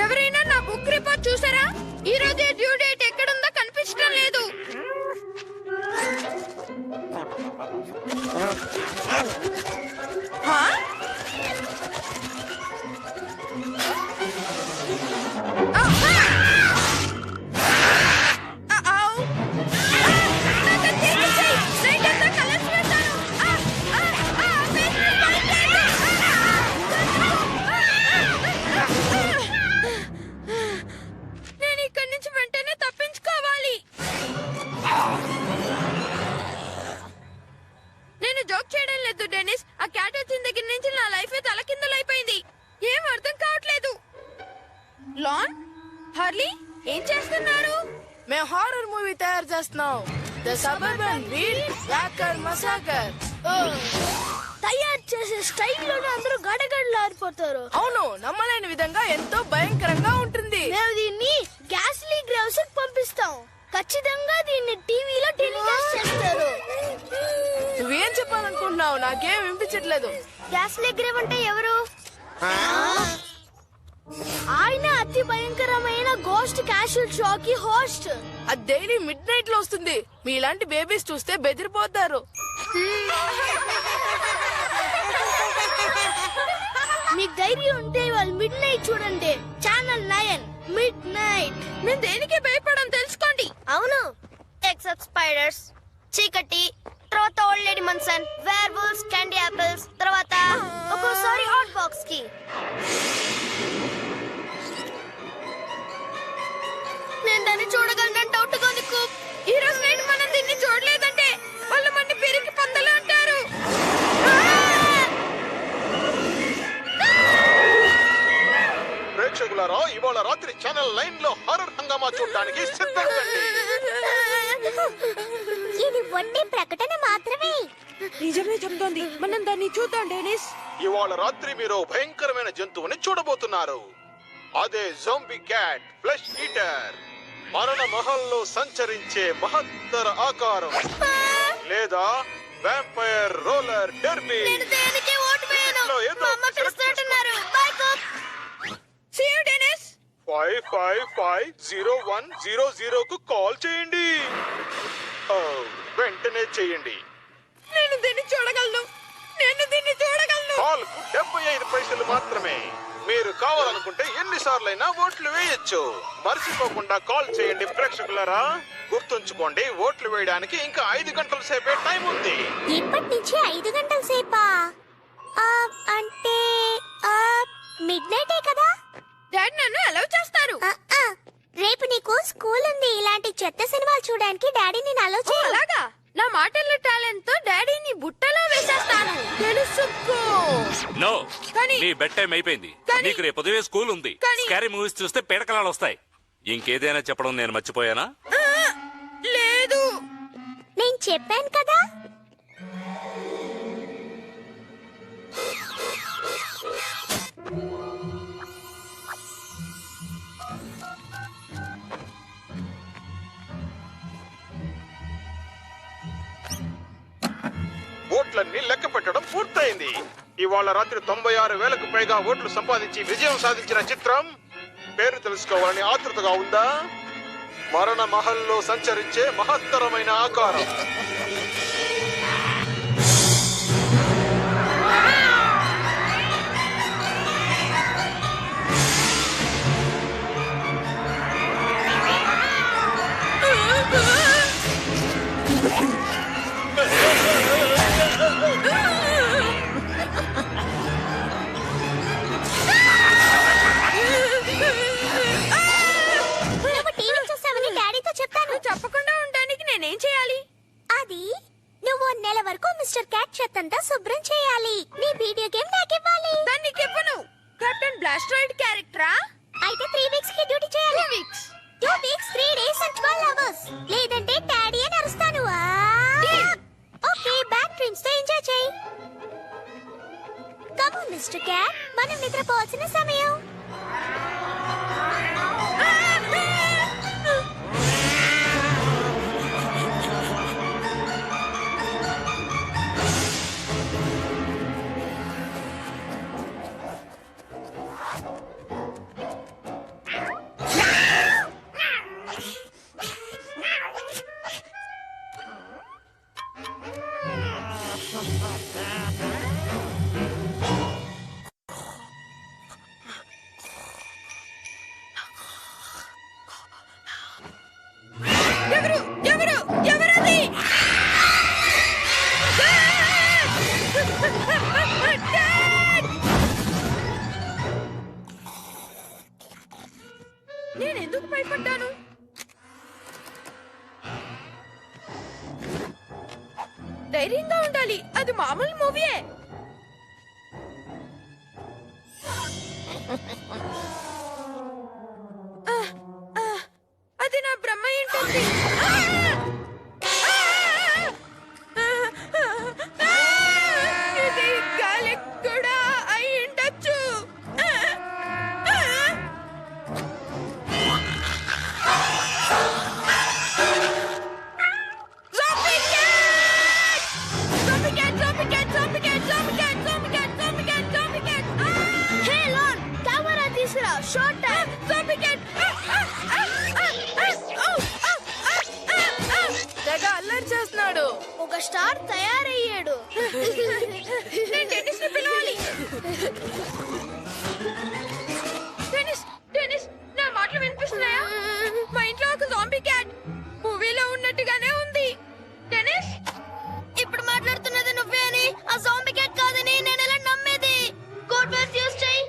ఎవరైనా నా book report చూసారా? ఈ రోజే డ్యూ డేట్ ఎక్కడుందో కనిపించడం లేదు. లాన్, హార్లీ ఏం చేస్తున్నారు? మేము హారర్ మూవీ తయారు చేస్తున్నాం. The suburban wheel rocker massacre. తయారు చేసే స్టైల్లోనే అందరూ గడగడలాడిపోతారు. అవును, నమ్మలేని విధంగా ఎంతో భయంకరంగా ఉంటుంది. మేము దీన్ని గ్యాస్లీ గ్రేవ్స్ కి పంపిస్తాం. ఖచ్చితంగా దీన్ని టీవీలో టెలికాస్ట్ చేస్తారు. నువ్వేం చెప్పాలనుకుంటున్నావు? నాకేం వినిపించట్లేదు. గ్యాస్లీ గ్రేవ్ అంటే ఎవరు? ఆయన అతి భయంకరమైన గోస్ట్ క్యాషువల్ షో కి హోస్ట్. అది డైలీ మిడ్ నైట్ లో వస్తుంది. మీలాంటి బేబీస్ చూస్తే బెదిరిపోతారు. మీకు ధైర్యం ఉంటే వాళ్ళు మిడ్ నైట్ చూడండి. Channel 9 midnight. నేను దేనికి భయపడడం తెలుసుకోండి. అవును, ఎక్సెప్ట్ స్పైడర్స్, చీకటి, తర్వాత old lady Manson, werewolves, candy apples, తర్వాత ఒక్కోసారి హాట్ బాక్స్ కి. నేను దాన్ని చూడగలను డౌట్ గా ఉంది. ఈ రోజు నైట్ మనం దీన్ని చూడలేదంటే వాళ్ళు మన పెరిగి పందలు అంటారు. ప్రేక్షకులారా, ఇవాళ రాత్రి ఛానల్ 9 లో హారర్ హంగామా చూడడానికి సిద్ధంగా. ఇది ఒట్టి ప్రకటన మాత్రమే. నిజమే చెప్తోంది. మనం దాన్ని చూద్దాం డెనిస్. ఇవాళ రాత్రి మీరు భయంకరమైన జంతువుని చూడబోతున్నారు. అదే జోంబీ క్యాట్ ఫ్లెష్ ఈటర్. మరణ మహల్లో సంచరించే మహత్తర ఆకారం, లేదా వ్యాంపైర్ రోలర్ డెర్బీ. నేను దేనికి ఓటు వేయను. మా అమ్మ పిలుస్తున్నారు. Bye cook. See you Denise. 555010 కు కాల్ చేయండి. వెంటనే చేయండి. నేను దీన్ని చూడగలను. కాల్ కు 75 పైసలు మాత్రమే. మీరు కావాలనుకుంటే ఎన్నిసార్లైనా ఓట్లు వేయొచ్చు. మర్చిపోకుండా కాల్ చేయండి ప్రేక్షకులారా. గుర్తుంచుకోండి, ఓట్లు వేయడానికి ఇంకా 5 గంటల సేపే టైం ఉంది. ఇప్పటి నుంచి 5 గంటల సేపా? అంటే మిడ్ నైటే కదా? డాడీ నన్ను అలౌ చేస్తారు. రేపు నీకు స్కూల్ ఉంది. ఇలాంటి చెత్త సినిమాలు చూడడానికి డాడీ నేను అలౌ చేయను. అలాగా? నా మాటల టాలెంట్ తో డాడీని బుట్టలో వేసేస్తాను. తెలుసుకో. నో, కానీ నీ బెడ్ టైం అయిపోయింది. నీకు రేపు ఉదయం స్కూల్ ఉంది. స్కారీ మూవీస్ చూస్తే పీడకలాలు వస్తాయి. ఇంకేదైనా చెప్పడం నేను మర్చిపోయానా? లేదు, నేను చెప్పాను కదా. ఓట్లన్నీ లెక్క పెట్టడం పూర్తయింది. ఇవాళ రాత్రి 96,000కు పైగా ఓట్లు సంపాదించి విజయం సాధించిన చిత్రం పేరు తెలుసుకోవాలని ఆతృతగా ఉందా? మరణ మహల్లో సంచరించే మహత్తరమైన ఆకారం. చెప్పకుండా ఉండడానికి నేనేం చేయాలి? అది నువ్వు నెల వరకు మిస్టర్ క్యాట్ చెత్తంతా శుభ్రం చేయాలి. నీ వీడియో గేమ్ నాకివ్వాలి. దాన్ని చెప్పను. కెప్టెన్ బ్లాస్ట్రాయిడ్ క్యారెక్టరా? అయితే 3 వీక్స్ కి డ్యూటీ చేయాలి. 2 weeks 2 weeks 3 days and 12 hours. లేదంటే డాడీ అని అరుస్తాను. ఓకే, బ్యాడ్ డ్రీమ్స్ తో ఎంజాయ్ చేయి. కమ్ ఆన్ మిస్టర్ క్యాట్, మనం నిద్రపోవాల్సిన సమయం. ఎవరు ఎవరు ఎవరది? నేను ఎందుకు భయపడ్డాను? ధైర్యంగా ఉండాలి, అది మామూలు మూవీయే. అది నా బ్రహ్మ ఏంటండి? ఇది గాలి కూడా అయి ఉండొచ్చు. షార్ట్ తెగ అల్లరి చేస్తున్నాడు. ఒక స్టార్ తయారయ్యాడు. నేను టెన్నిస్ ని పిలవాలి. టెన్నిస్ టెన్నిస్ నా మాటలు వినిపిస్తున్నాయా? మా ఇంట్లో ఒక జాంబీ క్యాట్ మూవీలో ఉన్నట్టుగానే ఉంది. టెన్నిస్ ఇప్పుడు మాట్లాడుతున్నది నువ్వే అని, ఆ జాంబీ క్యాట్ కాదని నేను ఎలా నమ్మేది? కోడ్ వర్డ్స్ యూస్ చేయి.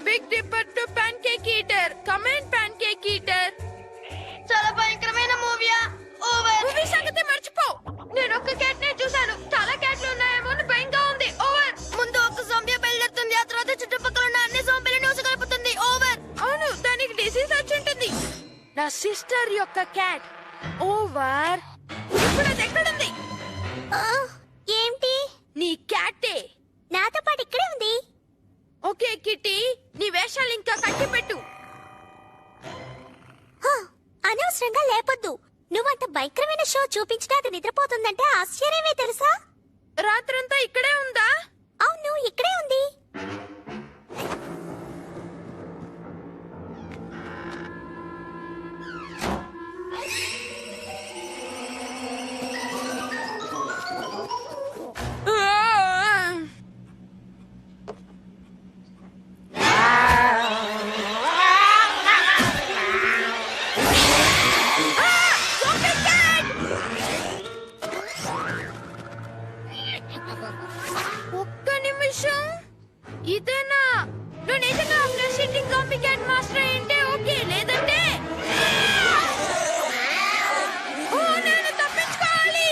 Big Dipper to pancake eater. Comment pancake eater. చాలా భయంకరమైన మూవీయా? ఓవర్. మూవీ సంగతి మర్చిపో. నేను ఒక్క క్యాట్ నే చూశాను, చాలా క్యాట్లు ఉన్నాయేమో అని భయంగా ఉంది. ఓవర్. ముందు ఒక జాంబీ బయలుదేరుతుంది, ఆ తర్వాత చుట్టుపక్కల ఉన్న అన్ని జాంబీలను ఊసగలుపుతుంది. ఓవర్. అవును, దానికి డిసీజ్ వచ్చి ఉంటుంది. నా సిస్టర్ యొక్క క్యాట్. ఓవర్. ఇప్పుడు అది ఎక్కడుంది? ఏంటి? నీ క్యాటే నాతో పాటు ఇక్కడే ఉంది. ఓకే కిట్టి, నీ వేషాలు ఇంకా కట్టి పెట్టు. అనవసరంగా లేపొద్దు. నువ్వంత భయంకరమైన షో చూపించినా అది నిద్రపోతుందంటే ఆశ్చర్యమే తెలుసా? రాత్రంతా ఇక్కడే ఉందా? అవును, ఇక్కడే ఉంది. ఒక్క నిమిషం. ఇదేనా? నువ్వు నిజంగా fresh eating zombie cat master అయింటే ఓకే, లేదంటే ఓ, నేను తప్పించుకోవాలి.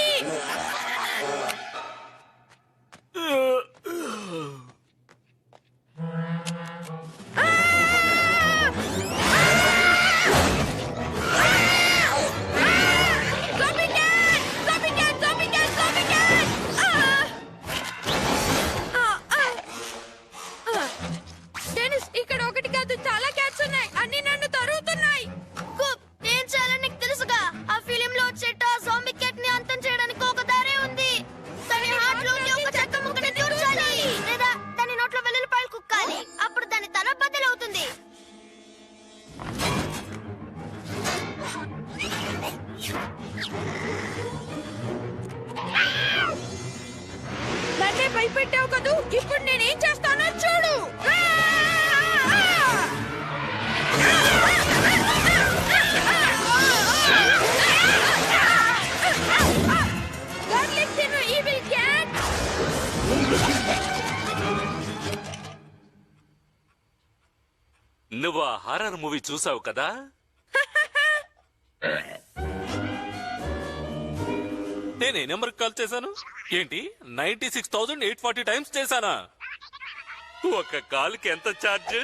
Zombie cat! Zombie cat! Zombie cat! Zombie cat! Denis, ఇక్కడ ఒకటి కాదు చాలా క్యాట్స్ ఉన్నాయి, అన్ని నన్ను తరుగుతున్నాయి. ఏం చేయాలని నీకు తెలుసుగా? ఆ ఫిలిం లో వచ్చేట జాంబీ క్యాట్ ని అంతం చేయడానికి ఒక దారే ఉంది. దాని హార్ట్ లోకి ఒక చెక్క ముక్కని దూర్చాలి, లేదా దాని నోట్లో వెల్లుల్లిపాయలు కుక్కాలి. అప్పుడు దాని తల బద్దలవుతుంది. నన్నే భయపెట్టావు కదూ, ఇప్పుడు నేనేం చేస్తానో చూడు. Garlic తిను, evil cat. నువ్వు ఆ హారర్ మూవీ చూసావు కదా? నేను ఏ నెంబర్ కాల్ చేశాను? ఏంటి 96,840 టైమ్స్ చేశానా? ఒక కాల్కి ఎంత ఛార్జ్?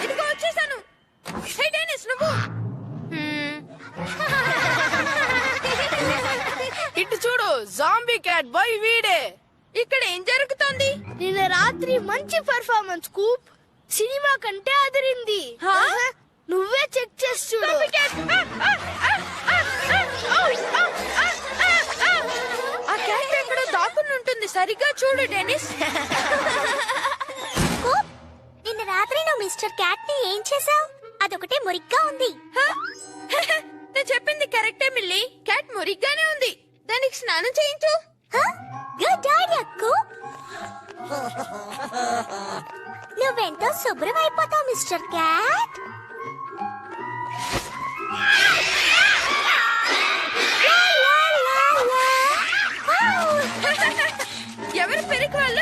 ఇదిగో వచ్చేసాను. హే డెనిస్, నువ్వు ఇటు చూడు, జాంబీ క్యాట్ బాయ్ వీడే. ఇక్కడ ఏం జరుగుతోంది? నిన్న రాత్రి మంచి పెర్ఫార్మెన్స్ కూప్. సినిమా కంటే అదిరింది. హా? నువ్వే చెక్ చేసి చూడు. Zombie cat. ఆ క్యాట్ ఎక్కడో దాక్కుని ఉంటుంది, సరిగ్గా చూడు డెనిస్. నిన్న రాత్రి నువ్వు మిస్టర్ క్యాట్ ని ఏం చేసావు? అదొకటే మురిగ్గా ఉంది. నేను చెప్పింది కరెక్టే మిల్లి, క్యాట్ మురిగ్గానే ఉంది. దానికి స్నానం చేయించు. గుడ్ ఐడియాకు నువ్వెంతో శుభ్రం అయిపోతావు మిస్టర్ క్యాట్. ఎవరు పెరికి వాళ్ళు